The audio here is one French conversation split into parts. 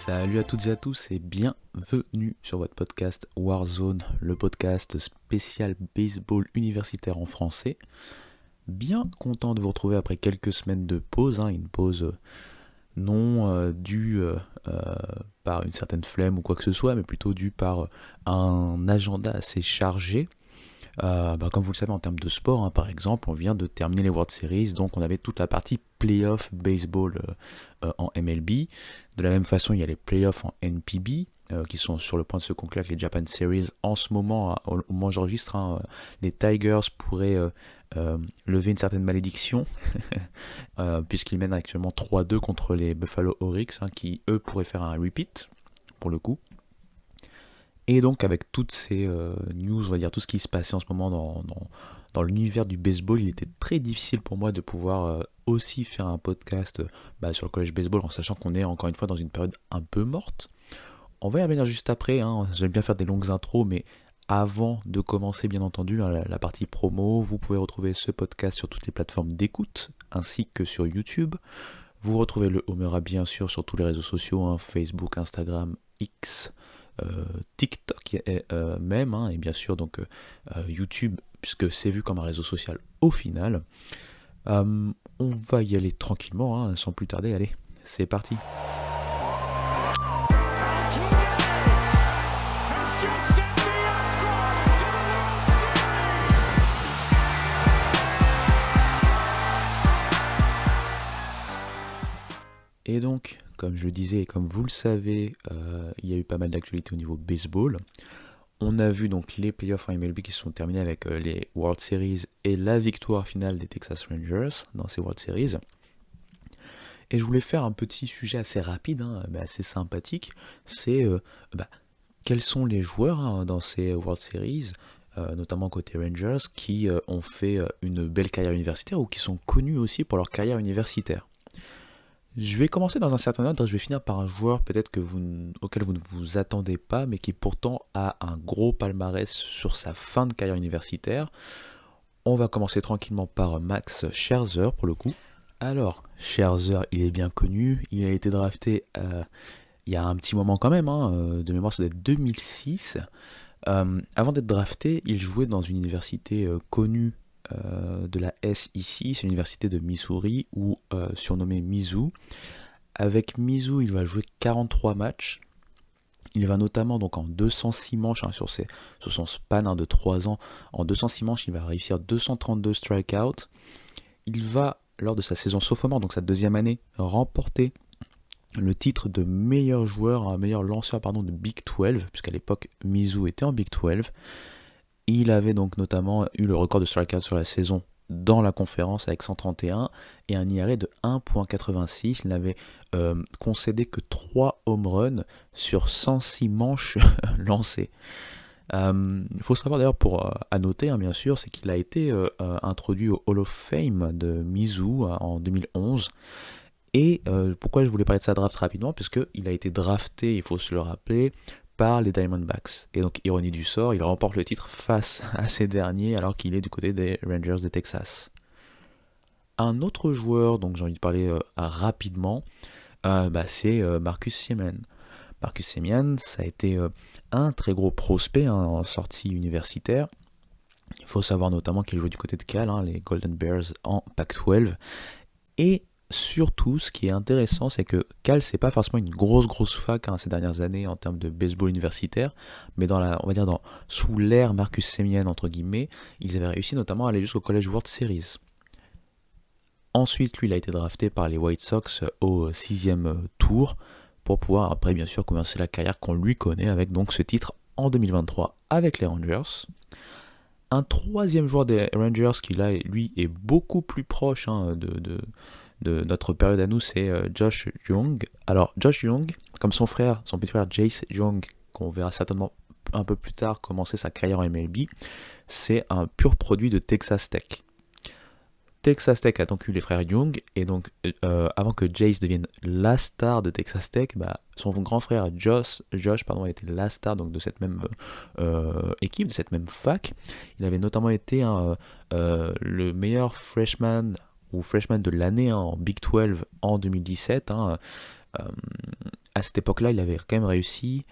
Salut à toutes et à tous et bienvenue sur votre podcast Warzone, le podcast spécial baseball universitaire en français. Bien content de vous retrouver après quelques semaines de pause, une pause non due par une certaine flemme ou quoi que ce soit, mais plutôt due par un agenda assez chargé. Comme vous le savez en termes de sport, par exemple, on vient de terminer les World Series, donc on avait toute la partie playoff baseball en MLB. De la même façon, il y a les playoffs en NPB qui sont sur le point de se conclure avec les Japan Series. En ce moment, au moment où j'enregistre, les Tigers pourraient lever une certaine malédiction puisqu'ils mènent actuellement 3-2 contre les Buffalo Oryx, qui eux pourraient faire un repeat pour le coup. Et donc avec toutes ces news, on va dire tout ce qui se passait en ce moment dans l'univers du baseball, il était très difficile pour moi de pouvoir aussi faire un podcast sur le college baseball, en sachant qu'on est encore une fois dans une période un peu morte. On va y revenir juste après, j'aime bien faire des longues intros, mais avant de commencer bien entendu la partie promo, vous pouvez retrouver ce podcast sur toutes les plateformes d'écoute, ainsi que sur YouTube. Vous retrouvez le Homera bien sûr sur tous les réseaux sociaux, Facebook, Instagram, X, TikTok même, et bien sûr donc YouTube, puisque c'est vu comme un réseau social au final. On va y aller tranquillement, sans plus tarder, allez, c'est parti. Et donc, comme je le disais et comme vous le savez, il y a eu pas mal d'actualités au niveau baseball. On a vu donc les playoffs en MLB qui se sont terminés avec les World Series et la victoire finale des Texas Rangers dans ces World Series. Et je voulais faire un petit sujet assez rapide, assez sympathique, c'est quels sont les joueurs dans ces World Series, notamment côté Rangers, qui ont fait une belle carrière universitaire ou qui sont connus aussi pour leur carrière universitaire. Je vais commencer dans un certain ordre, je vais finir par un joueur peut-être auquel vous ne vous attendez pas, mais qui pourtant a un gros palmarès sur sa fin de carrière universitaire. On va commencer tranquillement par Max Scherzer pour le coup. Alors, Scherzer, il est bien connu, il a été drafté il y a un petit moment quand même, de mémoire ça doit être 2006. Avant d'être drafté, il jouait dans une université connue de la SEC, c'est l'université de Missouri, ou surnommée Mizzou. Avec Mizzou, il va jouer 43 matchs. Il va notamment donc en 206 manches sur son span de 3 ans. En 206 manches, il va réussir 232 strikeouts. Il va, lors de sa saison sophomore, donc sa deuxième année, remporter le titre de meilleur joueur, meilleur lanceur de Big 12, puisqu'à l'époque Mizzou était en Big 12. Il avait donc notamment eu le record de strikeouts sur la saison dans la conférence avec 131 et un IRA de 1.86. Il n'avait concédé que 3 home runs sur 106 manches lancées. Il faut savoir d'ailleurs, à noter bien sûr, c'est qu'il a été introduit au Hall of Fame de Mizzou en 2011. Et pourquoi je voulais parler de sa draft rapidement, puisqu'il a été drafté, il faut se le rappeler, par les Diamondbacks. Et donc, ironie du sort, il remporte le titre face à ces derniers alors qu'il est du côté des Rangers de Texas. Un autre joueur dont j'ai envie de parler rapidement, c'est Marcus Semien. Marcus Semien, ça a été un très gros prospect en sortie universitaire. Il faut savoir notamment qu'il joue du côté de Cal, les Golden Bears en Pac-12. Et surtout, ce qui est intéressant, c'est que Cal, c'est pas forcément une grosse fac ces dernières années en termes de baseball universitaire, mais sous l'ère Marcus Semien entre guillemets, ils avaient réussi notamment à aller jusqu'au College World Series. Ensuite, lui, il a été drafté par les White Sox au 6e tour pour pouvoir après bien sûr commencer la carrière qu'on lui connaît avec donc ce titre en 2023 avec les Rangers. Un troisième joueur des Rangers qui là, lui, est beaucoup plus proche de notre période à nous, c'est Josh Jung. Alors Josh Jung, comme son petit frère Jace Jung, qu'on verra certainement un peu plus tard commencer sa carrière en MLB, c'est un pur produit de Texas Tech. Texas Tech a donc eu les frères Young, et donc avant que Jace devienne la star de Texas Tech, son grand frère Josh a été la star donc, de cette même équipe, de cette même fac. Il avait notamment été le meilleur freshman de l'année en Big 12 en 2017. à cette époque-là, il avait quand même réussi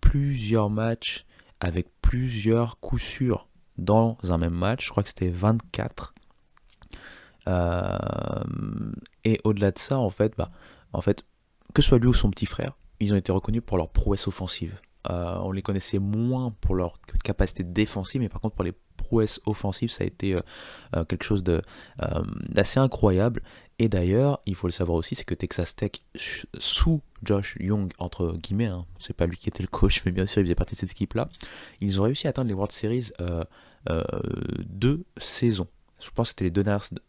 plusieurs matchs avec plusieurs coups sûrs dans un même match. Je crois que c'était 24. Euh, et au-delà de ça, en fait, que ce soit lui ou son petit frère, ils ont été reconnus pour leur prouesse offensive. On les connaissait moins pour leur capacité défensive, mais par contre pour les prouesses offensives, ça a été quelque chose d'assez incroyable. Et d'ailleurs, il faut le savoir aussi, c'est que Texas Tech, sous Josh Young, entre guillemets, hein, c'est pas lui qui était le coach, mais bien sûr il faisait partie de cette équipe-là, ils ont réussi à atteindre les World Series euh, 2 saisons. Je pense que c'était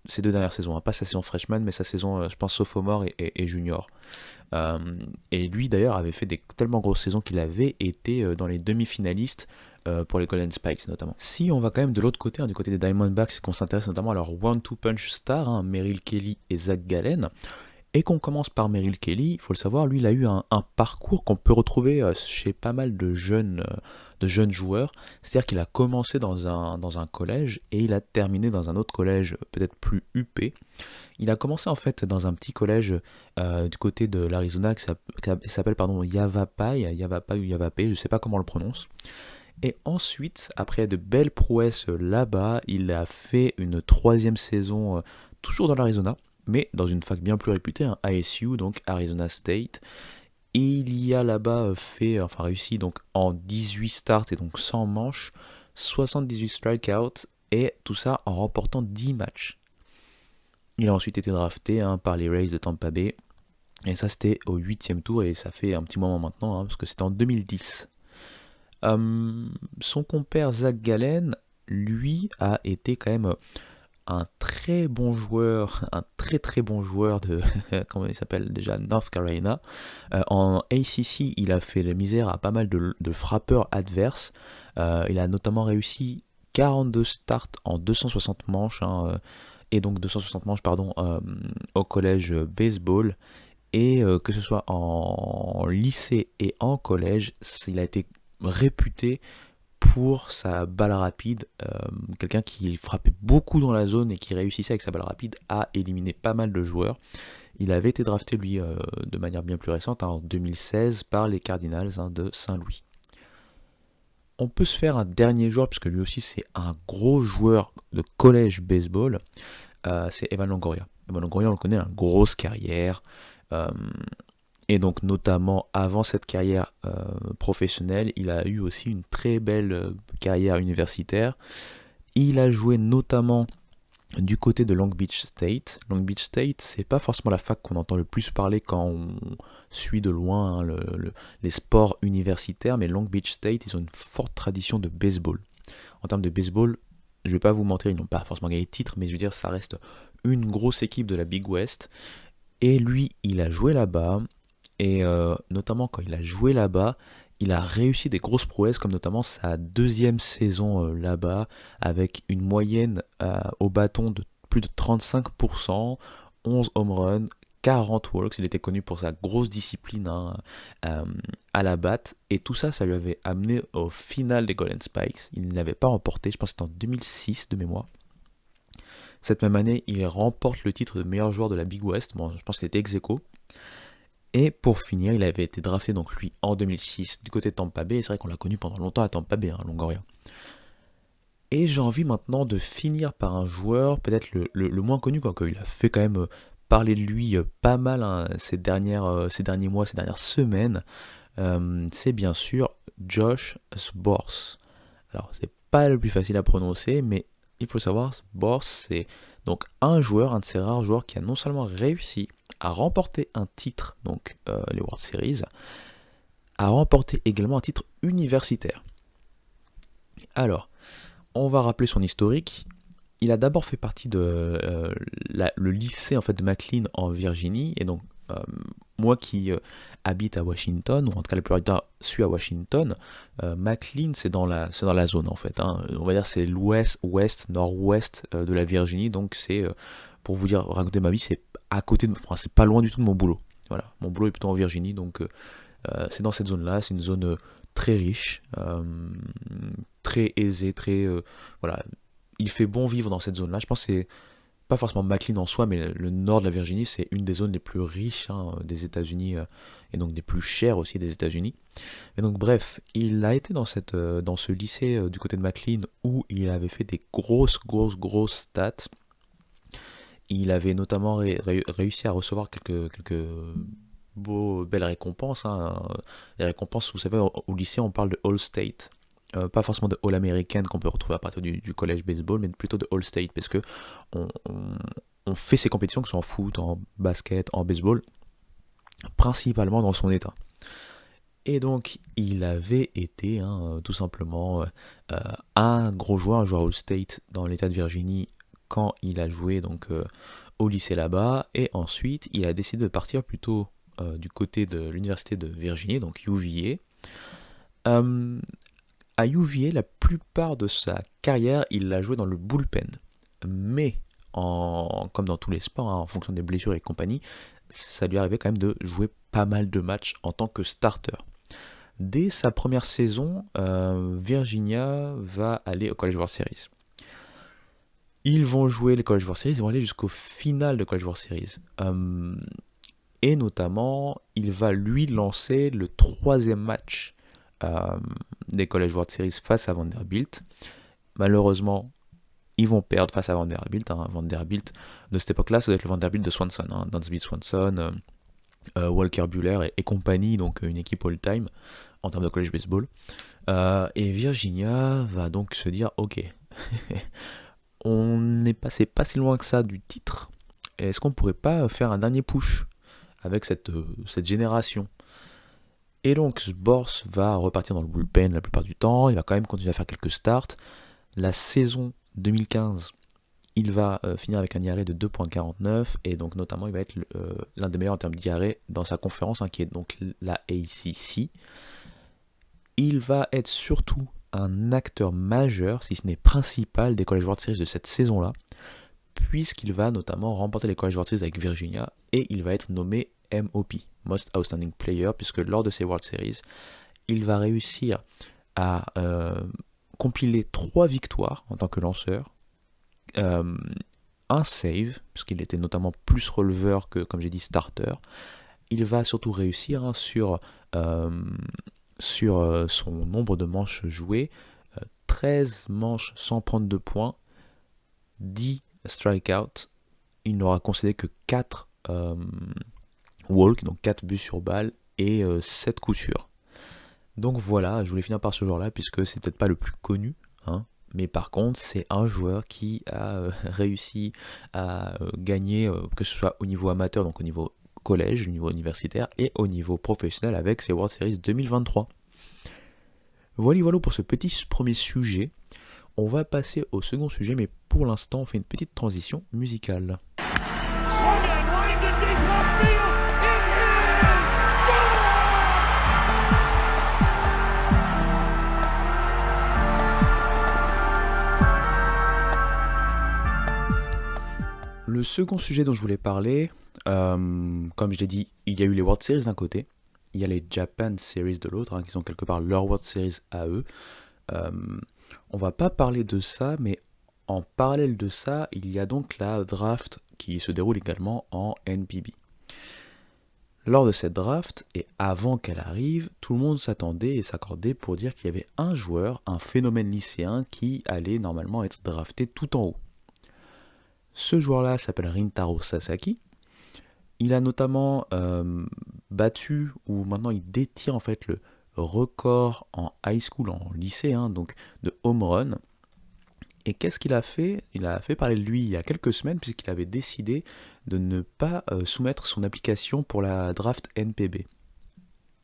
ces 2 dernières saisons, hein, pas sa saison freshman, mais sa saison, je pense, sophomore et junior. Euh, et lui d'ailleurs avait fait des tellement grosses saisons qu'il avait été dans les demi-finalistes pour les Golden Spikes notamment. Si on va quand même de l'autre côté, hein, du côté des Diamondbacks, et qu'on s'intéresse notamment à leur one-two punch star, hein, Merrill Kelly et Zach Gallen, et qu'on commence par Merrill Kelly, il faut le savoir, lui il a eu un parcours qu'on peut retrouver chez pas mal de jeunes joueurs, c'est-à-dire qu'il a commencé dans un collège et il a terminé dans un autre collège peut-être plus huppé. Il a commencé en fait dans un petit collège du côté de l'Arizona qui s'appelle Yavapai ou Yavapai, je sais pas comment on le prononce. Et ensuite, après de belles prouesses là-bas, il a fait une 3e saison toujours dans l'Arizona, mais dans une fac bien plus réputée, hein, ASU, donc Arizona State. Et il y a là-bas réussi donc en 18 starts et donc 100 manches, 78 strikeouts, et tout ça en remportant 10 matchs. Il a ensuite été drafté, hein, par les Rays de Tampa Bay. Et ça, c'était au 8e tour, et ça fait un petit moment maintenant, hein, parce que c'était en 2010. Son compère Zach Gallen, lui, a été quand même un très bon joueur, un très très bon joueur de, comment il s'appelle déjà, North Carolina. En ACC, il a fait la misère à pas mal de frappeurs adverses. Il a notamment réussi 42 starts en 260 manches, hein, et donc 260 manches, pardon, au collège baseball. Et que ce soit en lycée et en collège, il a été réputé pour sa balle rapide, quelqu'un qui frappait beaucoup dans la zone et qui réussissait avec sa balle rapide à éliminer pas mal de joueurs. Il avait été drafté lui de manière bien plus récente, hein, en 2016 par les Cardinals, hein, de Saint-Louis. On peut se faire un dernier joueur, puisque lui aussi c'est un gros joueur de collège baseball, c'est Evan Longoria. Evan Longoria, on le connaît, une grosse carrière, euh, et donc notamment avant cette carrière professionnelle, il a eu aussi une très belle carrière universitaire. Il a joué notamment du côté de Long Beach State. Long Beach State, c'est pas forcément la fac qu'on entend le plus parler quand on suit de loin, hein, les sports universitaires, mais Long Beach State, ils ont une forte tradition de baseball. En termes de baseball, je vais pas vous mentir, ils n'ont pas forcément gagné de titre, mais je veux dire, ça reste une grosse équipe de la Big West. Et lui, il a joué là-bas, et notamment quand il a joué là-bas, il a réussi des grosses prouesses, comme notamment sa 2e saison là-bas, avec une moyenne au bâton de plus de 35%, 11 home runs, 40 walks. Il était connu pour sa grosse discipline, hein, à la batte. Et tout ça, ça lui avait amené au final des Golden Spikes. Il ne l'avait pas remporté, je pense que c'était en 2006 de mémoire. Cette même année, il remporte le titre de meilleur joueur de la Big West. Bon, je pense qu'il était ex-aequo. Et pour finir, il avait été drafté donc lui en 2006 du côté de Tampa Bay. Et c'est vrai qu'on l'a connu pendant longtemps à Tampa Bay, hein, Longoria. Et j'ai envie maintenant de finir par un joueur peut-être le moins connu, quoique il a fait quand même parler de lui pas mal, hein, ces derniers mois, ces dernières semaines. C'est bien sûr Josh Sborz. Alors c'est pas le plus facile à prononcer, mais il faut savoir, Sborz, c'est donc un joueur, un de ces rares joueurs qui a non seulement réussi à remporter un titre, donc les World Series, a remporté également un titre universitaire. Alors, on va rappeler son historique. Il a d'abord fait partie de le lycée en fait de McLean en Virginie, et donc moi qui habite à Washington, ou en tout cas la plupart du temps suis à Washington, McLean c'est dans la zone en fait, hein. On va dire c'est l'ouest, ouest, nord-ouest de la Virginie, donc c'est pour vous dire, raconter ma vie, c'est à côté enfin c'est pas loin du tout de mon boulot. Voilà, mon boulot est plutôt en Virginie, donc c'est dans cette zone-là, c'est une zone très riche, très aisée, très voilà. Il fait bon vivre dans cette zone-là. Je pense que pas forcément McLean en soi, mais le nord de la Virginie, c'est une des zones les plus riches des États-Unis et donc des plus chères aussi des États-Unis. Et donc bref, il a été dans ce lycée du côté de McLean où il avait fait des grosses stats. Il avait notamment réussi à recevoir quelques belles récompenses. Les récompenses, vous savez, au lycée, on parle de All-State. Pas forcément de All-American qu'on peut retrouver à partir du collège baseball, mais plutôt de All-State, parce que on fait ces compétitions, que ce soit en foot, en basket, en baseball, principalement dans son état. Et donc, il avait été tout simplement un gros joueur, un joueur All-State dans l'état de Virginie quand il a joué donc au lycée là-bas. Et ensuite, il a décidé de partir plutôt du côté de l'université de Virginie, donc UVA. À UVA, la plupart de sa carrière, il l'a joué dans le bullpen. Mais, comme dans tous les sports, en fonction des blessures et compagnie, ça lui arrivait quand même de jouer pas mal de matchs en tant que starter. Dès sa première saison, Virginia va aller au College World Series. Ils vont jouer les College World Series, ils vont aller jusqu'au final de College World Series. Et notamment, il va lui lancer le 3e match des College World Series face à Vanderbilt. Malheureusement, ils vont perdre face à Vanderbilt. Vanderbilt de cette époque-là, ça doit être le Vanderbilt de Swanson, Dansby Swanson, Walker Buehler et compagnie, donc une équipe all-time en termes de college baseball. Et Virginia va donc se dire, ok, on n'est passé pas si loin que ça du titre. Est-ce qu'on pourrait pas faire un dernier push avec cette génération? Et donc Sborz va repartir dans le bullpen la plupart du temps, il va quand même continuer à faire quelques starts. La saison 2015, il va finir avec un IRA de 2.49 et donc notamment il va être l'un des meilleurs en termes d'IRA dans sa conférence qui est donc la ACC. Il va être surtout un acteur majeur, si ce n'est principal, des College World Series de cette saison-là, puisqu'il va notamment remporter les College World Series avec Virginia et il va être nommé MOP, Most Outstanding Player, puisque lors de ces World Series, il va réussir à compiler 3 victoires en tant que lanceur, un save, puisqu'il était notamment plus releveur que, comme j'ai dit, starter. Il va surtout réussir sur son nombre de manches jouées, 13 manches sans prendre de points, 10 strikeouts. Il n'aura concédé que 4 walks, donc 4 buts sur balle et 7 coups sûrs. Donc voilà, je voulais finir par ce joueur-là, puisque c'est peut-être pas le plus connu, mais par contre, c'est un joueur qui a réussi à gagner, que ce soit au niveau amateur, donc au niveau collège, au niveau universitaire, et au niveau professionnel avec ses World Series 2023. Voilà pour ce petit premier sujet. On va passer au second sujet, mais pour l'instant, on fait une petite transition musicale. Le second sujet dont je voulais parler, comme je l'ai dit, il y a eu les World Series d'un côté, il y a les Japan Series de l'autre, qui sont quelque part leur World Series à eux. On va pas parler de ça, mais en parallèle de ça, il y a donc la draft qui se déroule également en NPB. Lors de cette draft, et avant qu'elle arrive, tout le monde s'attendait et s'accordait pour dire qu'il y avait un joueur, un phénomène lycéen, qui allait normalement être drafté tout en haut. Ce joueur-là s'appelle Rintaro Sasaki. Il a notamment battu, ou maintenant il détient en fait le record en high school, en lycée, donc de home run. Et qu'est-ce qu'il a fait? Il a fait parler de lui il y a quelques semaines, puisqu'il avait décidé de ne pas soumettre son application pour la draft NPB.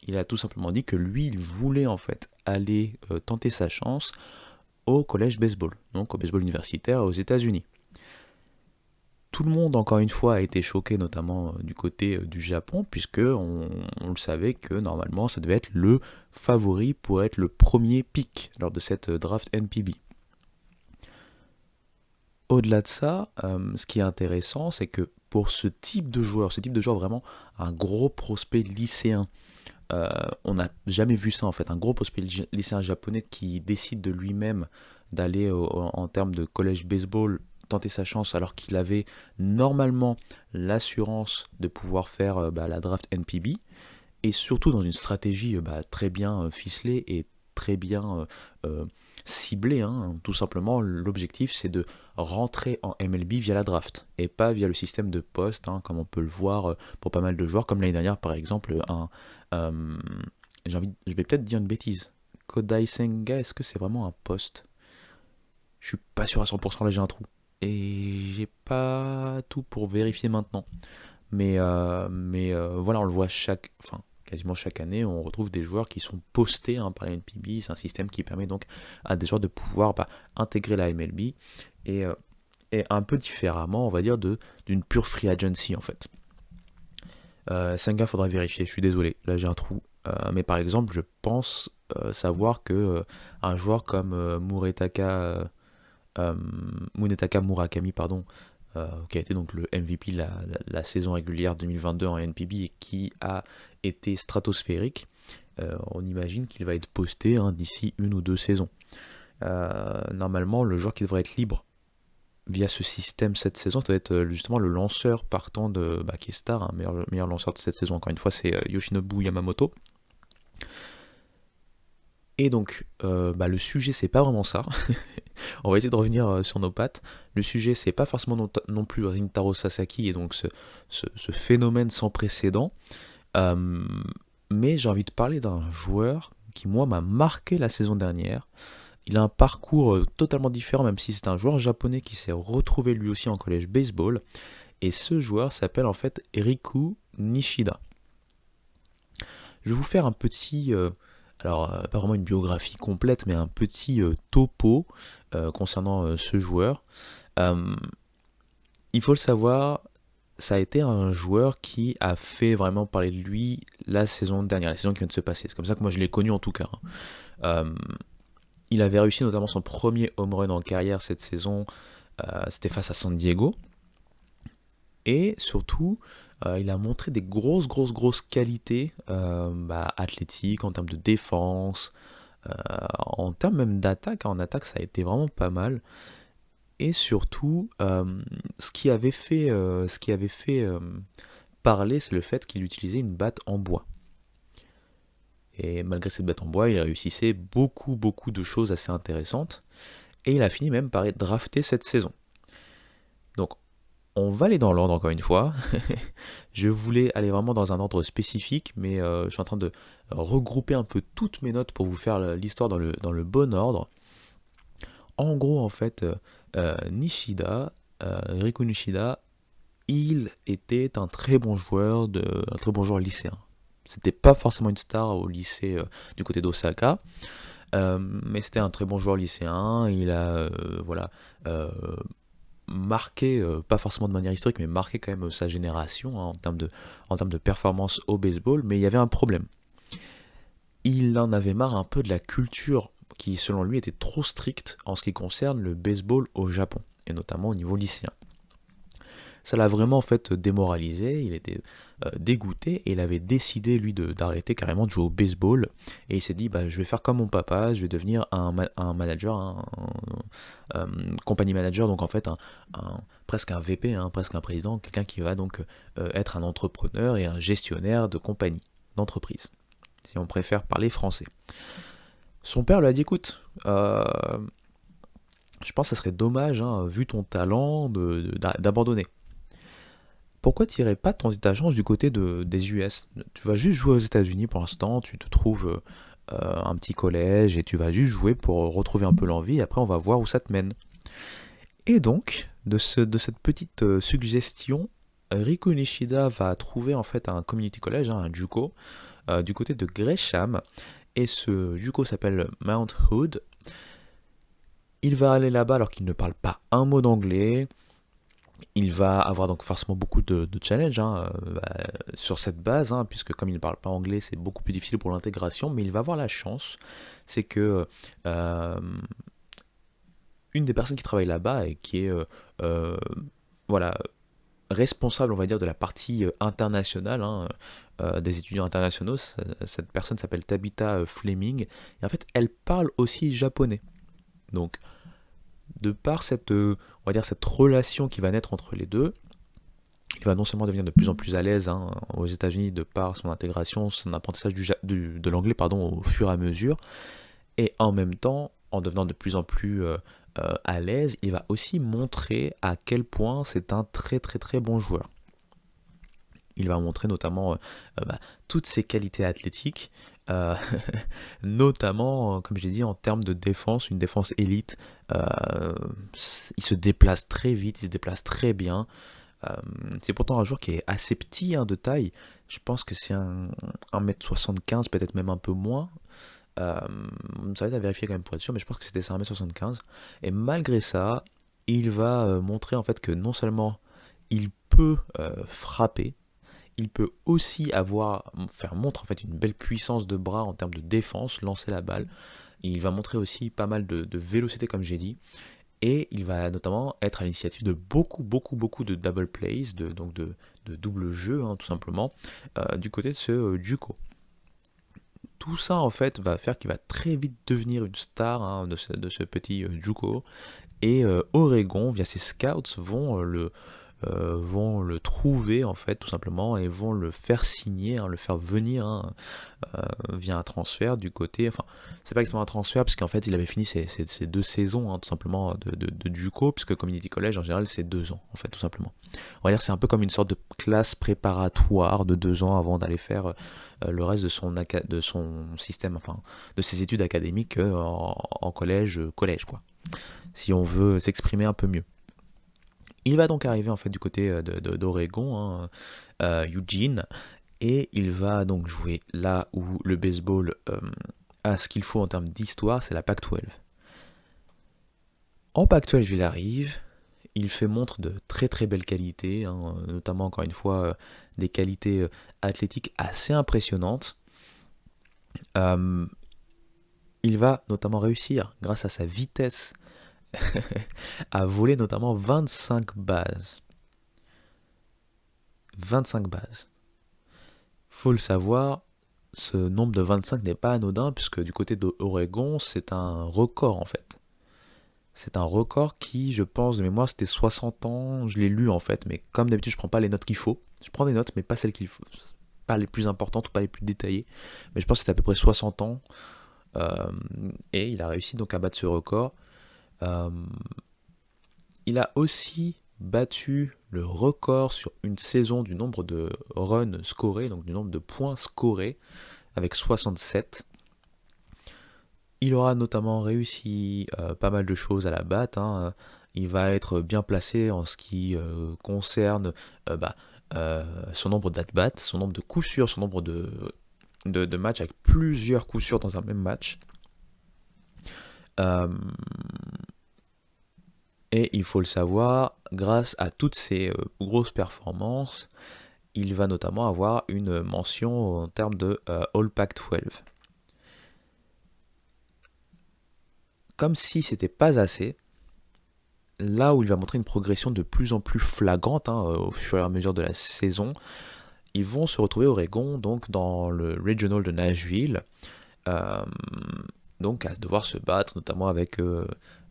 Il a tout simplement dit que lui, il voulait en fait aller tenter sa chance au collège baseball, donc au baseball universitaire aux États-Unis. Tout le monde, encore une fois, a été choqué, notamment du côté du Japon, puisque on le savait que normalement, ça devait être le favori pour être le premier pick lors de cette draft NPB. Au-delà de ça, ce qui est intéressant, c'est que pour ce type de joueur vraiment un gros prospect lycéen, on n'a jamais vu ça en fait, un gros prospect lycéen japonais qui décide de lui-même d'aller en termes de college baseball tenter sa chance alors qu'il avait normalement l'assurance de pouvoir faire la draft NPB, et surtout dans une stratégie très bien ficelée et très bien ciblée, hein. Tout simplement, l'objectif c'est de rentrer en MLB via la draft et pas via le système de poste, hein, comme on peut le voir pour pas mal de joueurs, comme l'année dernière par exemple. Euh, je vais peut-être dire une bêtise. Kodai Senga, est-ce que c'est vraiment un poste? Je suis pas sûr à 100%, là j'ai un trou. Et j'ai pas tout pour vérifier maintenant. Mais voilà, on le voit quasiment chaque année, on retrouve des joueurs qui sont postés, hein, par la NPB. C'est un système qui permet donc à des joueurs de pouvoir intégrer la MLB et, euh, et un peu différemment, on va dire, d'une pure free agency en fait. Senga, faudra vérifier, je suis désolé, là j'ai un trou. Mais par exemple, je pense savoir que un joueur comme euh, Munetaka Murakami, pardon, qui a été donc le MVP la saison régulière 2022 en NPB et qui a été stratosphérique, on imagine qu'il va être posté, hein, d'ici 1 ou 2 saisons. Normalement, le joueur qui devrait être libre via ce système cette saison, ça va être justement le lanceur partant qui est star, hein, meilleur lanceur de cette saison, encore une fois, c'est Yoshinobu Yamamoto. Et donc, le sujet, c'est pas vraiment ça. On va essayer de revenir sur nos pattes. Le sujet, c'est pas forcément non plus Rintaro Sasaki et donc ce phénomène sans précédent. Euh, mais j'ai envie de parler d'un joueur qui, moi, m'a marqué la saison dernière. Il a un parcours totalement différent, même si c'est un joueur japonais qui s'est retrouvé lui aussi en collège baseball. Et ce joueur s'appelle en fait Riku Nishida. Je vais vous faire un petit, pas vraiment une biographie complète, mais un petit topo concernant ce joueur. Euh, il faut le savoir, ça a été un joueur qui a fait vraiment parler de lui la saison dernière, la saison qui vient de se passer. C'est comme ça que moi je l'ai connu en tout cas, hein. Euh, il avait réussi notamment son premier home run en carrière cette saison, c'était face à San Diego. Et surtout, il a montré des grosses qualités athlétiques, en termes de défense, en termes même d'attaque. En attaque, ça a été vraiment pas mal. Et surtout, ce qui avait fait parler, c'est le fait qu'il utilisait une batte en bois. Et malgré cette batte en bois, il réussissait beaucoup de choses assez intéressantes. Et il a fini même par être drafté cette saison. Donc, on va aller dans l'ordre encore une fois. Je voulais aller vraiment dans un ordre spécifique, mais je suis en train de regrouper un peu toutes mes notes pour vous faire l'histoire dans le bon ordre. En gros, en fait, Riku Nishida, il était un très bon joueur, un très bon joueur lycéen. C'était pas forcément une star au lycée du côté d'Osaka, mais c'était un très bon joueur lycéen. Il a euh, marqué, pas forcément de manière historique, mais marqué quand même sa génération, hein, en termes de performance au baseball. Mais il y avait un problème. Il en avait marre un peu de la culture qui, selon lui, était trop stricte en ce qui concerne le baseball au Japon, et notamment au niveau lycéen. Ça l'a vraiment en fait démoralisé, il était dégoûté et il avait décidé lui d'arrêter carrément de jouer au baseball et il s'est dit je vais faire comme mon papa, je vais devenir un manager, company manager, donc en fait presque un VP, hein, presque un président, quelqu'un qui va donc être un entrepreneur et un gestionnaire de compagnie, d'entreprise, si on préfère parler français. Son père lui a dit écoute, je pense que ça serait dommage, hein, vu ton talent, d'abandonner. Pourquoi tu n'irais pas tenter ta chance du côté des US? Tu vas juste jouer aux États-Unis pour l'instant, tu te trouves un petit collège et tu vas juste jouer pour retrouver un peu l'envie, et après on va voir où ça te mène. Et donc, de cette petite suggestion, Riku Nishida va trouver en fait un community college, hein, un JUCO, du côté de Gresham, et ce JUCO s'appelle Mount Hood. Il va aller là-bas alors qu'il ne parle pas un mot d'anglais. Il va avoir donc forcément beaucoup de challenges, hein, sur cette base, hein, puisque comme il ne parle pas anglais, c'est beaucoup plus difficile pour l'intégration, mais il va avoir la chance, c'est que euh, une des personnes qui travaille là-bas et qui est euh, voilà, responsable, on va dire, de la partie internationale, hein, des étudiants internationaux, cette personne s'appelle Tabitha Fleming, et en fait, elle parle aussi japonais. Donc, de par on va dire cette relation qui va naître entre les deux, il va non seulement devenir de plus en plus à l'aise aux États-Unis de par son intégration, son apprentissage de l'anglais au fur et à mesure, et en même temps, en devenant de plus en plus à l'aise, il va aussi montrer à quel point c'est un très très très bon joueur. Il va montrer notamment toutes ses qualités athlétiques, euh, notamment, comme j'ai dit, en termes de défense, une défense élite. Euh, il se déplace très vite, il se déplace très bien. Euh, c'est pourtant un joueur qui est assez petit de taille. Je pense que c'est un 1m75, peut-être même un peu moins. Ça va être à vérifier quand même pour être sûr, mais je pense que c'était ça, 1m75. Et malgré ça, il va montrer en fait que non seulement il peut frapper, il peut aussi faire montre en fait une belle puissance de bras en termes de défense, lancer la balle. Il va montrer aussi pas mal de vélocité comme j'ai dit. Et il va notamment être à l'initiative de beaucoup de double plays, de double jeu tout simplement, du côté de ce Juco. Tout ça en fait va faire qu'il va très vite devenir une star de ce petit Juco. Et Oregon, via ses scouts, vont le trouver en fait tout simplement et vont le faire signer, le faire venir via un transfert du côté, enfin c'est pas exactement un transfert parce qu'en fait il avait fini ses 2 saisons tout simplement de JUCO, puisque Community College en général c'est 2 ans en fait tout simplement. On va dire c'est un peu comme une sorte de classe préparatoire de 2 ans avant d'aller faire le reste de son système, enfin de ses études académiques en collège quoi, si on veut s'exprimer un peu mieux. Il va donc arriver en fait du côté d'Oregon, Eugene, et il va donc jouer là où le baseball a ce qu'il faut en termes d'histoire, c'est la Pac-12. En Pac-12, il arrive, il fait montre de très très belles qualités, notamment encore une fois des qualités athlétiques assez impressionnantes. Il va notamment réussir, grâce à sa vitesse, à voler notamment 25 bases. 25 bases. Faut le savoir, ce nombre de 25 n'est pas anodin, puisque du côté d'Oregon, c'est un record en fait. C'est un record qui, je pense, de mémoire, c'était 60 ans, je l'ai lu en fait, mais comme d'habitude, je prends pas les notes qu'il faut. Je prends des notes, mais pas celles qu'il faut. Pas les plus importantes ou pas les plus détaillées. Mais je pense que c'était à peu près 60 ans. Et il a réussi donc à battre ce record. Il a aussi battu le record sur une saison du nombre de runs scorés, donc du nombre de points scorés, avec 67. Il aura notamment réussi pas mal de choses à la batte. Il va être bien placé en ce qui concerne son nombre d'at-bats, son nombre de coups sûrs, son nombre de matchs avec plusieurs coups sûrs dans un même match. Et il faut le savoir, grâce à toutes ces grosses performances, il va notamment avoir une mention en termes de All Pac-12. Comme si c'était pas assez, là où il va montrer une progression de plus en plus flagrante au fur et à mesure de la saison, ils vont se retrouver au Oregon, donc dans le Regional de Nashville, donc à devoir se battre notamment avec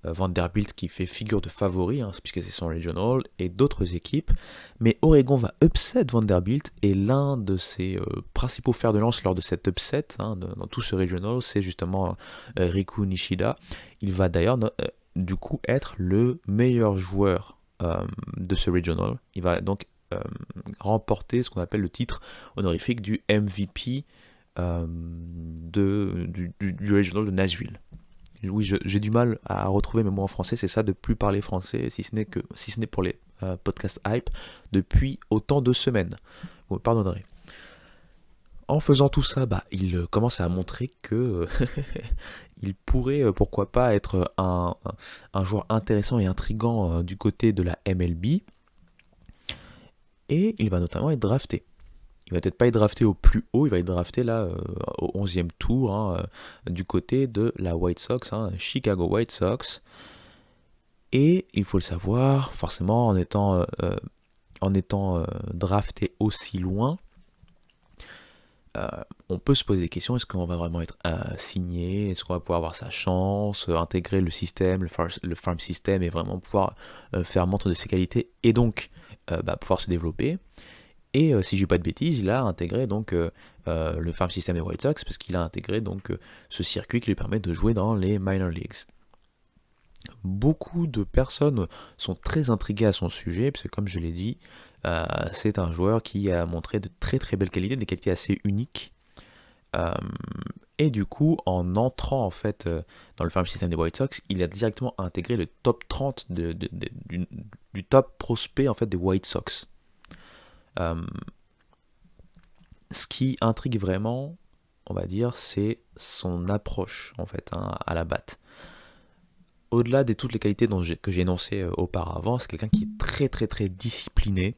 Vanderbilt qui fait figure de favori, puisque c'est son Regional, et d'autres équipes. Mais Oregon va upset Vanderbilt, et l'un de ses principaux fers de lance lors de cet upset, dans tout ce Regional, c'est justement Riku Nishida. Il va d'ailleurs du coup être le meilleur joueur de ce Regional. Il va donc remporter ce qu'on appelle le titre honorifique du MVP du Regional de Nashville. Oui, j'ai du mal à retrouver mes mots en français, c'est ça de plus parler français, si ce n'est pour les podcasts hype, depuis autant de semaines. Vous me pardonnerez. En faisant tout ça, il commence à montrer que il pourrait, pourquoi pas, être un joueur intéressant et intriguant du côté de la MLB. Et il va notamment être drafté. Il va peut-être pas être drafté au plus haut, il va être drafté là au 11e tour du côté de la White Sox, Chicago White Sox. Et il faut le savoir, forcément en étant drafté aussi loin, on peut se poser des questions, est-ce qu'on va vraiment être signé, est-ce qu'on va pouvoir avoir sa chance, intégrer le système, le farm system et vraiment pouvoir faire montre de ses qualités et donc pouvoir se développer. Et si je dis pas de bêtises, il a intégré donc le farm system des White Sox parce qu'il a intégré donc ce circuit qui lui permet de jouer dans les minor leagues. Beaucoup de personnes sont très intriguées à son sujet parce que comme je l'ai dit, c'est un joueur qui a montré de très très belles qualités, des qualités assez uniques. Et du coup, en entrant en fait dans le farm system des White Sox, il a directement intégré le top 30 du top prospect en fait des White Sox. Ce qui intrigue vraiment, on va dire, c'est son approche en fait à la batte. Au-delà de toutes les qualités que j'ai énoncées auparavant, c'est quelqu'un qui est très très très discipliné,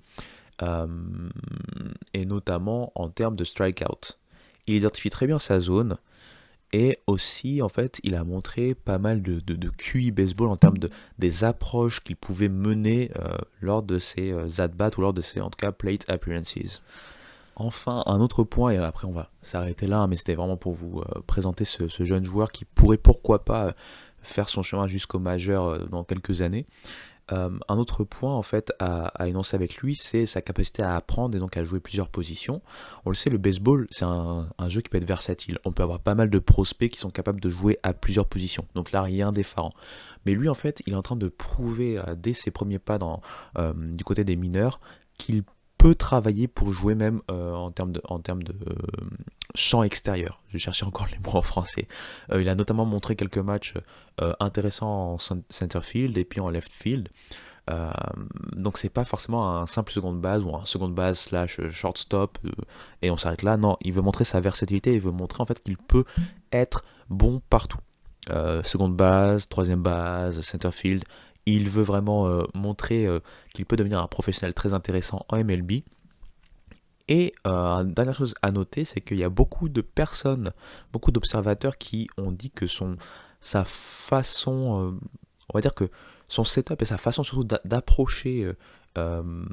et notamment en termes de strikeout. Il identifie très bien sa zone, et aussi en fait il a montré pas mal de QI baseball en termes des approches qu'il pouvait mener lors de ses at-bats ou lors de ses en tout cas plate appearances. Enfin, un autre point, et après on va s'arrêter là, mais c'était vraiment pour vous présenter ce jeune joueur qui pourrait pourquoi pas faire son chemin jusqu'au majeur dans quelques années. Un autre point en fait à énoncer avec lui, c'est sa capacité à apprendre et donc à jouer plusieurs positions. On le sait, le baseball, c'est un jeu qui peut être versatile. On peut avoir pas mal de prospects qui sont capables de jouer à plusieurs positions. Donc là, rien d'effarant. Mais lui, en fait, il est en train de prouver dès ses premiers pas du côté des mineurs qu'il peut travailler pour jouer même en termes de champ extérieur. Je cherchais encore les mots en français. Il a notamment montré quelques matchs intéressants en center field et puis en left field. Donc c'est pas forcément un simple seconde base ou un seconde base slash shortstop et on s'arrête là. Non, il veut montrer sa versatilité, il veut montrer en fait qu'il peut être bon partout. Seconde base, troisième base, center field. Il veut vraiment montrer qu'il peut devenir un professionnel très intéressant en MLB. Et dernière chose à noter, c'est qu'il y a beaucoup de personnes, beaucoup d'observateurs qui ont dit que sa façon, on va dire que son setup et sa façon surtout d'approcher, on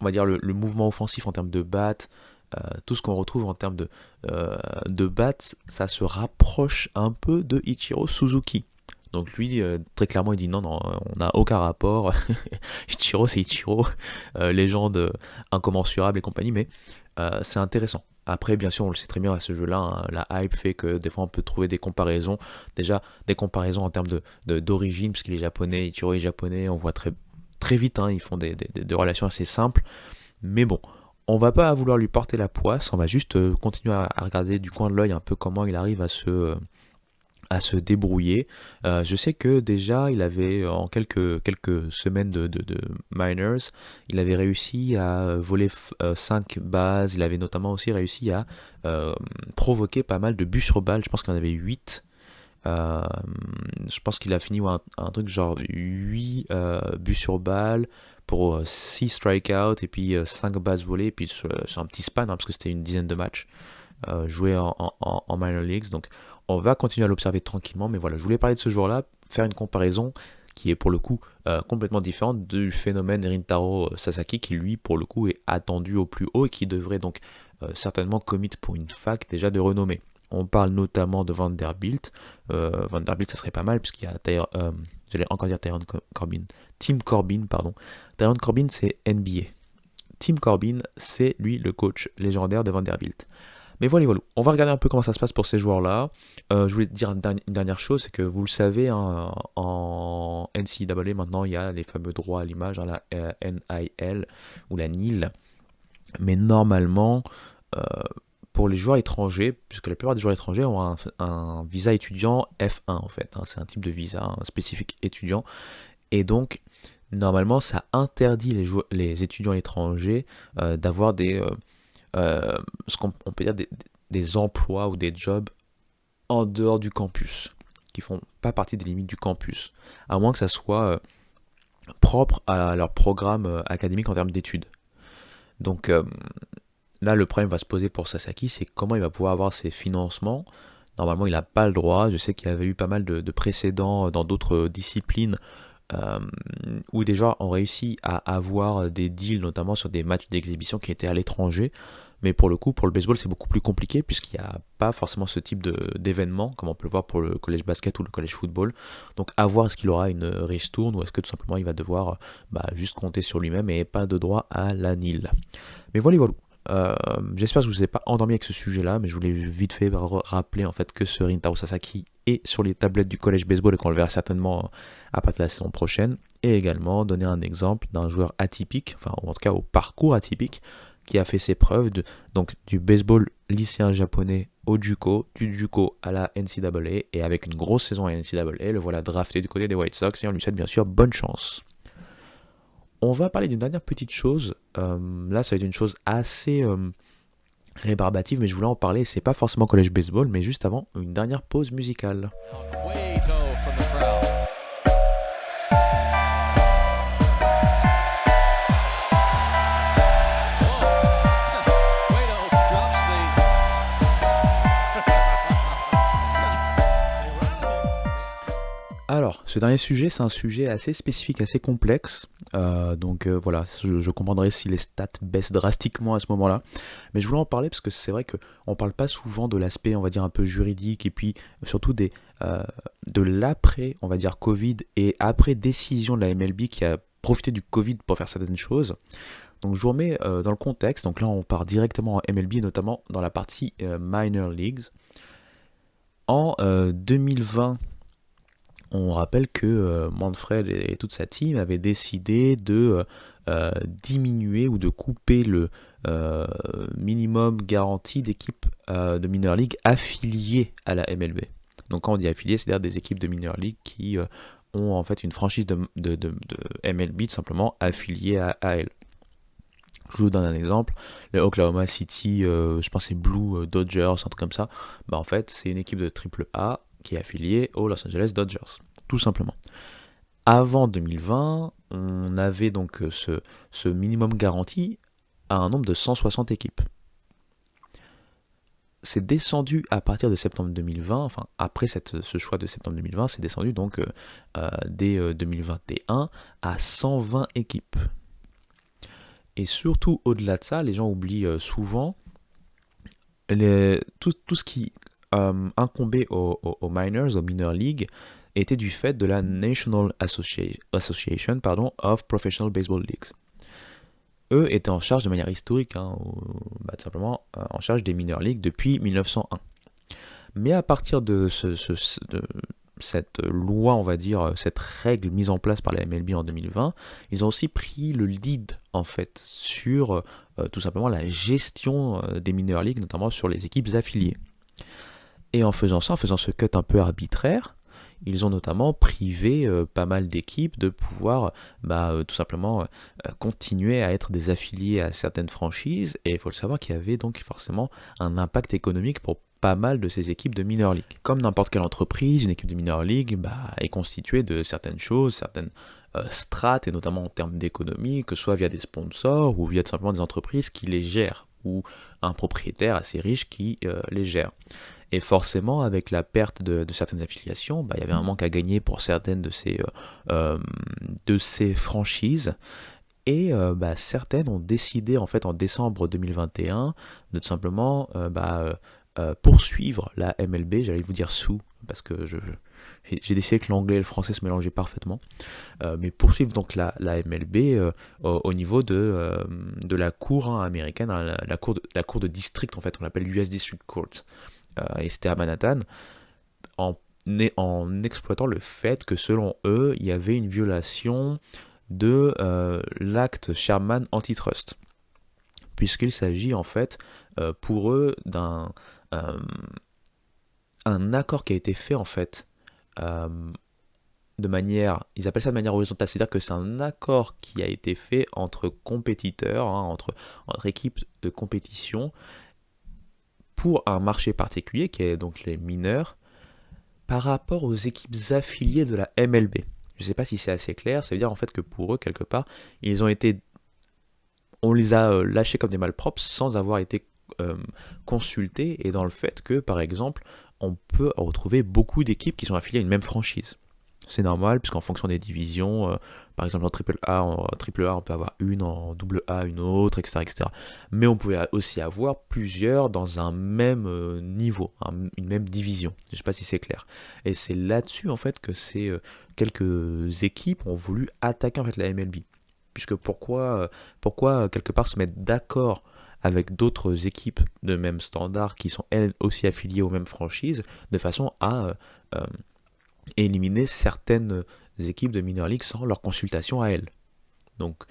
va dire le mouvement offensif en termes de batte, tout ce qu'on retrouve en termes de batte, ça se rapproche un peu de Ichiro Suzuki. Donc lui, très clairement, il dit non, on n'a aucun rapport. Ichiro, c'est Ichiro, légende incommensurable et compagnie, mais c'est intéressant. Après, bien sûr, on le sait très bien à ce jeu-là, hein, la hype fait que des fois on peut trouver des comparaisons. Déjà, des comparaisons en termes d'origine, puisqu'il est japonais, Ichiro est japonais, on voit très, très vite, hein, ils font des relations assez simples. Mais bon, on va pas vouloir lui porter la poisse, on va juste continuer à regarder du coin de l'œil un peu comment il arrive à se débrouiller. Je sais que déjà, il avait, en quelques semaines de minors, il avait réussi à voler 5 bases. Il avait notamment aussi réussi à provoquer pas mal de buts sur balle. Je pense qu'il en avait 8. Je pense qu'il a fini un truc genre 8 buts sur balle pour 6 strikeouts et puis 5 bases volées. Et puis sur un petit span, hein, parce que c'était une dizaine de matchs joués en minor leagues. Donc on va continuer à l'observer tranquillement, mais voilà, je voulais parler de ce joueur-là, faire une comparaison qui est pour le coup complètement différente du phénomène Rintaro Sasaki, qui lui pour le coup est attendu au plus haut et qui devrait donc certainement commit pour une fac déjà de renommée. On parle notamment de Vanderbilt. Vanderbilt, ça serait pas mal, puisqu'il y a j'allais encore dire Tyrone Corbin. Tim Corbin, pardon. Tyrone Corbin, c'est NBA. Tim Corbin, c'est lui le coach légendaire de Vanderbilt. Mais voilà, on va regarder un peu comment ça se passe pour ces joueurs-là. Je voulais te dire une dernière chose, c'est que vous le savez, hein, en NCAA maintenant, il y a les fameux droits à l'image, hein, la NIL ou la NIL. Mais normalement, pour les joueurs étrangers, puisque la plupart des joueurs étrangers ont un visa étudiant F1 en fait, hein, c'est un type de visa spécifique étudiant, et donc normalement ça interdit les étudiants étrangers d'avoir ce qu'on peut dire des emplois ou des jobs en dehors du campus, qui font pas partie des limites du campus, à moins que ça soit propre à leur programme académique en termes d'études. Donc là, le problème va se poser pour Sasaki, c'est comment il va pouvoir avoir ses financements. Normalement, il n'a pas le droit. Je sais qu'il y avait eu pas mal de précédents dans d'autres disciplines où des joueurs ont réussi à avoir des deals, notamment sur des matchs d'exhibition qui étaient à l'étranger. Mais pour le coup, pour le baseball, c'est beaucoup plus compliqué puisqu'il n'y a pas forcément ce type d'événement, comme on peut le voir pour le college basket ou le college football. Donc à voir est-ce qu'il aura une ristourne ou est-ce que tout simplement il va devoir juste compter sur lui-même et pas de droit à la NIL. Mais voilà, voilà. J'espère que je vous ai pas endormi avec ce sujet-là, mais je voulais vite fait rappeler en fait que ce Rintaro Sasaki est sur les tablettes du college baseball et qu'on le verra certainement à partir de la saison prochaine. Et également donner un exemple d'un joueur atypique, enfin ou en tout cas au parcours atypique, qui a fait ses preuves donc du baseball lycéen japonais au JUCO, du JUCO à la NCAA, et avec une grosse saison à la NCAA, le voilà drafté du côté des White Sox et on lui souhaite bien sûr bonne chance. On va parler d'une dernière petite chose. Là, ça va être une chose assez rébarbative, mais je voulais en parler. C'est pas forcément college baseball, mais juste avant, une dernière pause musicale. Alors, ce dernier sujet, c'est un sujet assez spécifique, assez complexe. Donc voilà, je comprendrai si les stats baissent drastiquement à ce moment-là. Mais je voulais en parler parce que c'est vrai qu'on ne parle pas souvent de l'aspect, on va dire, un peu juridique et puis surtout de l'après, on va dire, Covid et après décision de la MLB qui a profité du Covid pour faire certaines choses. Donc je vous remets dans le contexte. Donc là, on part directement en MLB, notamment dans la partie Minor Leagues. En 2020, on rappelle que Manfred et toute sa team avaient décidé de diminuer ou de couper le minimum garanti d'équipes de Minor League affiliées à la MLB. Donc quand on dit affiliées, c'est-à-dire des équipes de Minor League qui ont en fait une franchise de MLB tout simplement affiliée à elle. Je vous donne un exemple, le Oklahoma City, je pense c'est Blue Dodgers, un truc comme ça, en fait c'est une équipe de AAA qui est affiliée aux Los Angeles Dodgers, tout simplement. Avant 2020, on avait donc ce minimum garanti à un nombre de 160 équipes. C'est descendu à partir de septembre 2020, enfin après ce choix de septembre 2020, c'est descendu donc dès 2021 à 120 équipes. Et surtout au-delà de ça, les gens oublient souvent tout ce qui incombait aux minors, aux minor leagues, était du fait de la National Association of Professional Baseball Leagues. Eux étaient en charge de manière historique, tout simplement en charge des minor leagues depuis 1901. Mais à partir de cette loi, on va dire, cette règle mise en place par la MLB en 2020, ils ont aussi pris le lead en fait sur tout simplement la gestion des minor leagues, notamment sur les équipes affiliées. Et en faisant ça, en faisant ce cut un peu arbitraire, ils ont notamment privé pas mal d'équipes de pouvoir tout simplement continuer à être des affiliés à certaines franchises. Et il faut le savoir qu'il y avait donc forcément un impact économique pour pas mal de ces équipes de minor league. Comme n'importe quelle entreprise, une équipe de minor league est constituée de certaines choses, certaines strates, et notamment en termes d'économie, que ce soit via des sponsors ou via tout simplement des entreprises qui les gèrent, ou un propriétaire assez riche qui les gère. Et forcément, avec la perte de certaines affiliations, il y avait un manque à gagner pour certaines de ces franchises. Et certaines ont décidé en fait en décembre 2021 de tout simplement poursuivre la MLB, j'allais vous dire sous, parce que j'ai décidé que l'anglais et le français se mélangeaient parfaitement, mais poursuivre donc la MLB au niveau de la cour américaine, la cour de district en fait, on l'appelle l'US District Court, et c'était à Manhattan, en exploitant le fait que selon eux, il y avait une violation de l'acte Sherman antitrust, puisqu'il s'agit en fait pour eux d'un un accord qui a été fait en fait de manière, ils appellent ça de manière horizontale, c'est-à-dire que c'est un accord qui a été fait entre compétiteurs, entre équipes de compétition pour un marché particulier qui est donc les mineurs par rapport aux équipes affiliées de la MLB. Je ne sais pas si c'est assez clair, ça veut dire en fait que pour eux, quelque part, on les a lâchés comme des malpropres sans avoir été consultés, et dans le fait que, par exemple, on peut retrouver beaucoup d'équipes qui sont affiliées à une même franchise. C'est normal, puisqu'en fonction des divisions, par exemple en triple A, on peut avoir une, en double A, une autre, etc., etc. Mais on pouvait aussi avoir plusieurs dans un même niveau, une même division. Je ne sais pas si c'est clair. Et c'est là-dessus, en fait, que quelques équipes ont voulu attaquer en fait, la MLB. Puisque pourquoi quelque part se mettre d'accord avec d'autres équipes de même standard qui sont elles aussi affiliées aux mêmes franchises, de façon à éliminer certaines équipes de minor league sans leur consultation à elles. Donc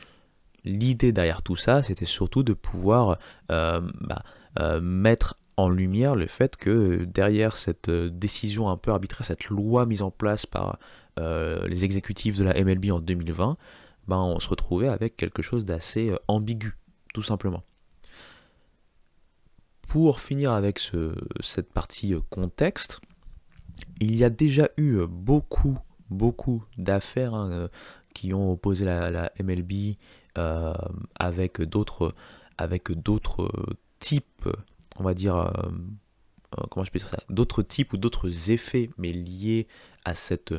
l'idée derrière tout ça, c'était surtout de pouvoir mettre en lumière le fait que derrière cette décision un peu arbitraire, cette loi mise en place par les exécutifs de la MLB en 2020, on se retrouvait avec quelque chose d'assez ambigu, tout simplement. Pour finir avec cette partie contexte, il y a déjà eu beaucoup d'affaires qui ont opposé la MLB avec d'autres types, on va dire, comment je peux dire ça, d'autres types ou d'autres effets, mais liés à cette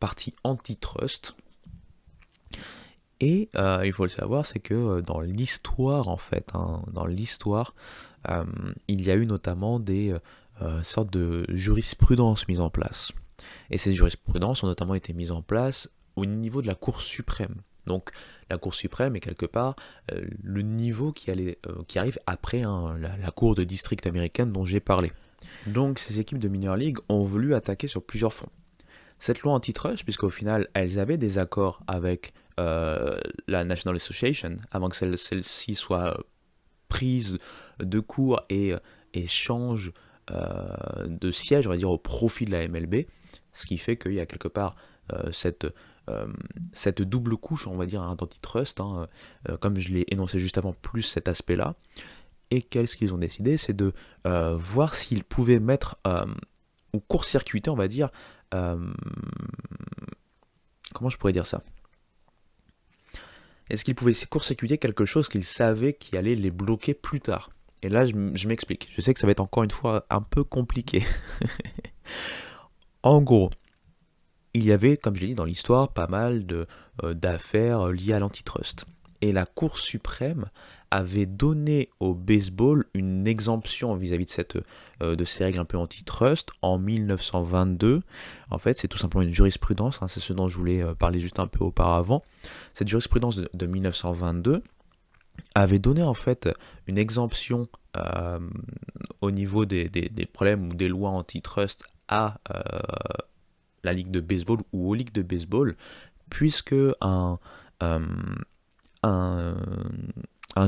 partie antitrust. Et il faut le savoir, c'est que dans l'histoire, en fait, il y a eu notamment des sortes de jurisprudence mise en place. Et ces jurisprudences ont notamment été mises en place au niveau de la Cour suprême. Donc la Cour suprême est quelque part le niveau qui arrive après la Cour de district américaine dont j'ai parlé. Donc ces équipes de minor league ont voulu attaquer sur plusieurs fronts. Cette loi antitrust, puisqu'au final elles avaient des accords avec la National Association, avant que celle-ci soit prise de court et change de siège, on va dire, au profit de la MLB, ce qui fait qu'il y a quelque part cette double couche, on va dire, d'antitrust, comme je l'ai énoncé juste avant, plus cet aspect-là. Et qu'est-ce qu'ils ont décidé? C'est de voir s'ils pouvaient mettre, ou court-circuiter, on va dire, comment je pourrais dire ça? Est-ce qu'ils pouvaient court-circuiter quelque chose qu'ils savaient qui allait les bloquer plus tard? Et là, je m'explique. Je sais que ça va être encore une fois un peu compliqué. En gros, il y avait, comme je l'ai dit dans l'histoire, pas mal d'affaires liées à l'antitrust. Et la Cour suprême avait donné au baseball une exemption vis-à-vis de ces règles un peu antitrust en 1922. En fait, c'est tout simplement une jurisprudence, c'est ce dont je voulais parler juste un peu auparavant. Cette jurisprudence de 1922 avait donné en fait une exemption au niveau des problèmes ou des lois antitrust à la ligue de baseball ou aux ligues de baseball, puisque un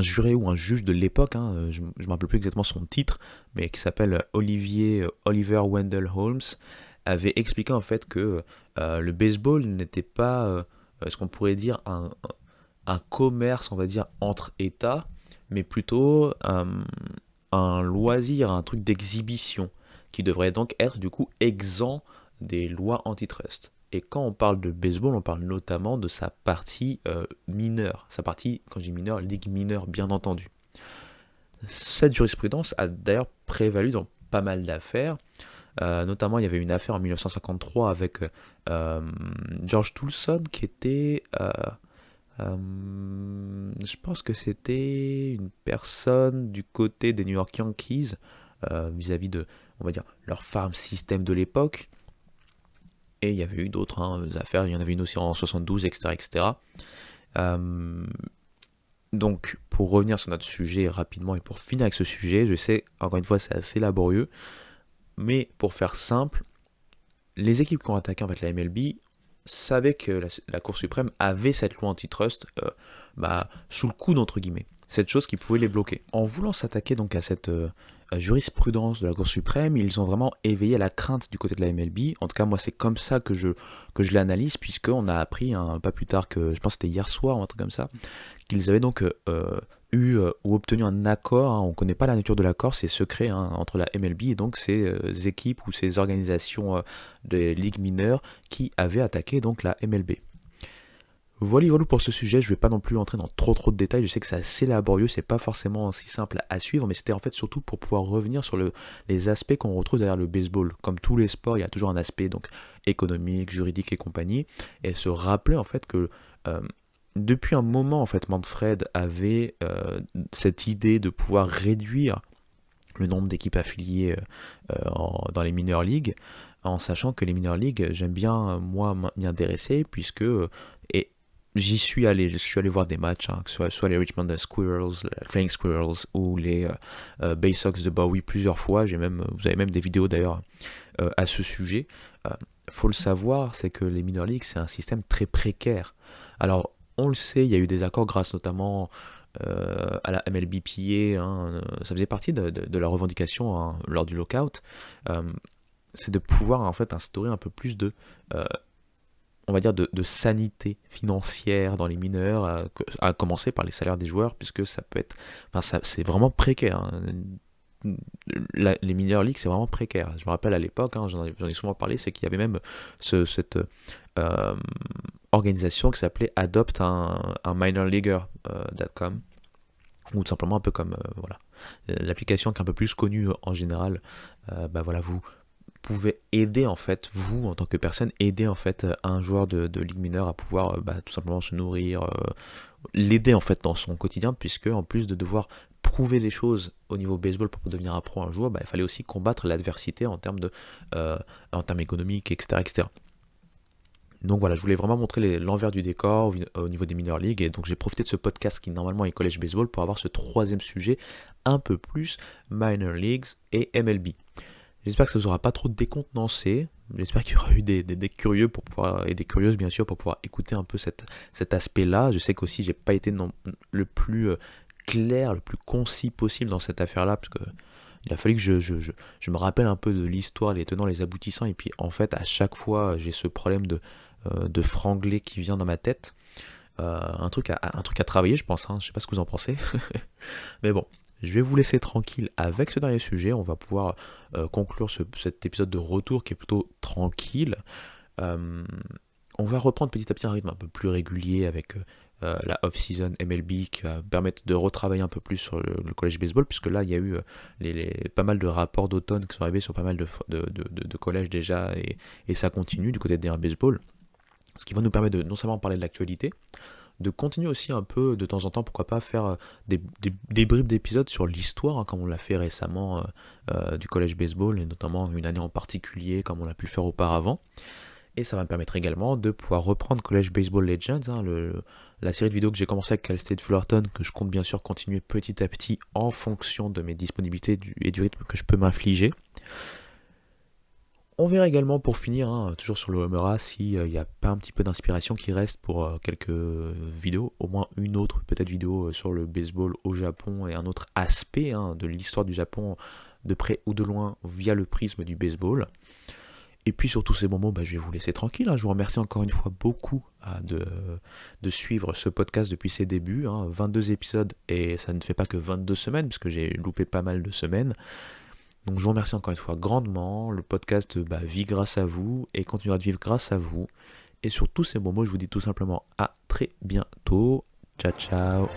juré ou un juge de l'époque, je ne me rappelle plus exactement son titre, mais qui s'appelle Oliver Wendell Holmes, avait expliqué en fait que le baseball n'était pas ce qu'on pourrait dire un commerce, on va dire, entre États, mais plutôt un loisir, un truc d'exhibition, qui devrait donc être du coup exempt des lois antitrust. Et quand on parle de baseball, on parle notamment de sa partie mineure. Sa partie, quand je dis mineure, ligue mineure, bien entendu. Cette jurisprudence a d'ailleurs prévalu dans pas mal d'affaires. Notamment, il y avait une affaire en 1953 avec George Toulson, qui était... je pense que c'était une personne du côté des New York Yankees, vis-à-vis de, on va dire, leur farm system de l'époque. Et il y avait eu d'autres affaires, il y en avait une aussi en 72, etc. etc. Donc, pour revenir sur notre sujet rapidement et pour finir avec ce sujet, je sais, encore une fois, c'est assez laborieux, mais pour faire simple, les équipes qui ont attaqué en fait la MLB savaient que la Cour suprême avait cette loi antitrust sous le coude, entre guillemets. Cette chose qui pouvait les bloquer. En voulant s'attaquer donc à cette jurisprudence de la Cour suprême, ils ont vraiment éveillé la crainte du côté de la MLB. En tout cas, moi, c'est comme ça que je l'analyse, puisqu'on a appris, pas plus tard que, je pense que c'était hier soir, ou un truc comme ça, qu'ils avaient donc eu ou obtenu un accord, on ne connaît pas la nature de l'accord, c'est secret entre la MLB et donc ces équipes ou ces organisations de ligues mineures qui avaient attaqué donc la MLB. Voilà pour ce sujet, je vais pas non plus entrer dans trop de détails, je sais que c'est assez laborieux, c'est pas forcément si simple à suivre, mais c'était en fait surtout pour pouvoir revenir sur les aspects qu'on retrouve derrière le baseball. Comme tous les sports, il y a toujours un aspect donc économique, juridique et compagnie, et se rappeler en fait que euh, depuis un moment en fait Manfred avait cette idée de pouvoir réduire le nombre d'équipes affiliées dans les minor leagues, en sachant que les minor leagues, j'aime bien moi m'y intéresser puisque et je suis allé voir des matchs, hein, que ce soit les Richmond Squirrels, les Flying Squirrels ou les Bay Sox de Bowie plusieurs fois. Vous avez même des vidéos d'ailleurs à ce sujet. Faut le savoir, c'est que les minor leagues, c'est un système très précaire. Alors, on le sait, il y a eu des accords grâce notamment à la MLBPA, hein, ça faisait partie de la revendication hein, lors du lockout, euh, c'est de pouvoir en fait instaurer un peu plus euh, on va dire de sanité financière dans les mineurs, à commencer par les salaires des joueurs, puisque ça peut être, enfin c'est vraiment précaire. Hein. Les minor leagues, c'est vraiment précaire. Je me rappelle à l'époque, hein, j'en ai souvent parlé, c'est qu'il y avait même cette euh, organisation qui s'appelait Adopt un minor leaguer.com, ou tout simplement un peu comme voilà l'application qui est un peu plus connue en général. Bah voilà, vous pouvez aider en fait, vous en tant que personne, aider en fait un joueur de ligue mineure à pouvoir bah, tout simplement se nourrir, l'aider en fait dans son quotidien, puisque en plus de devoir prouver des choses au niveau baseball pour devenir un pro un jour, bah, il fallait aussi combattre l'adversité en termes économiques, etc., etc. Donc voilà, je voulais vraiment montrer l'envers du décor au niveau des minor leagues, et donc j'ai profité de ce podcast qui normalement est college baseball pour avoir ce troisième sujet un peu plus minor leagues et MLB. J'espère que ça ne vous aura pas trop décontenancé. J'espère qu'il y aura eu des curieux pour pouvoir, et des curieuses bien sûr, pour pouvoir écouter un peu cet aspect-là. Je sais qu'aussi j'ai pas été le plus clair, le plus concis possible dans cette affaire-là, parce que il a fallu que je me rappelle un peu de l'histoire, les tenants, les aboutissants, et puis en fait à chaque fois j'ai ce problème de franglais qui vient dans ma tête. Un truc à travailler, je pense. Hein. Je sais pas ce que vous en pensez. Mais bon, je vais vous laisser tranquille avec ce dernier sujet. On va pouvoir conclure cet épisode de retour qui est plutôt tranquille. Euh, on va reprendre petit à petit un rythme un peu plus régulier avec la off-season MLB qui va permettre de retravailler un peu plus sur le college baseball, puisque là il y a eu pas mal de rapports d'automne qui sont arrivés sur pas mal de collèges déjà, et ça continue du côté des baseball. Ce qui va nous permettre de non seulement parler de l'actualité, de continuer aussi un peu de temps en temps, pourquoi pas faire des bribes d'épisodes sur l'histoire, hein, comme on l'a fait récemment du college baseball, et notamment une année en particulier, comme on l'a pu le faire auparavant. Et ça va me permettre également de pouvoir reprendre College Baseball Legends, hein, la série de vidéos que j'ai commencé avec Cal State Fullerton, que je compte bien sûr continuer petit à petit en fonction de mes disponibilités et du rythme que je peux m'infliger. On verra également pour finir, hein, toujours sur le Homera, s'il n'y a pas un petit peu d'inspiration qui reste pour quelques vidéos, au moins une autre peut-être vidéo sur le baseball au Japon et un autre aspect hein, de l'histoire du Japon de près ou de loin via le prisme du baseball. Et puis sur tous ces moments, bah, je vais vous laisser tranquille. Hein. Je vous remercie encore une fois beaucoup de suivre ce podcast depuis ses débuts. Hein. 22 épisodes et ça ne fait pas que 22 semaines, puisque j'ai loupé pas mal de semaines. Donc je vous remercie encore une fois grandement. Le podcast vit grâce à vous et continuera de vivre grâce à vous. Et sur tous ces moments, je vous dis tout simplement à très bientôt. Ciao ciao.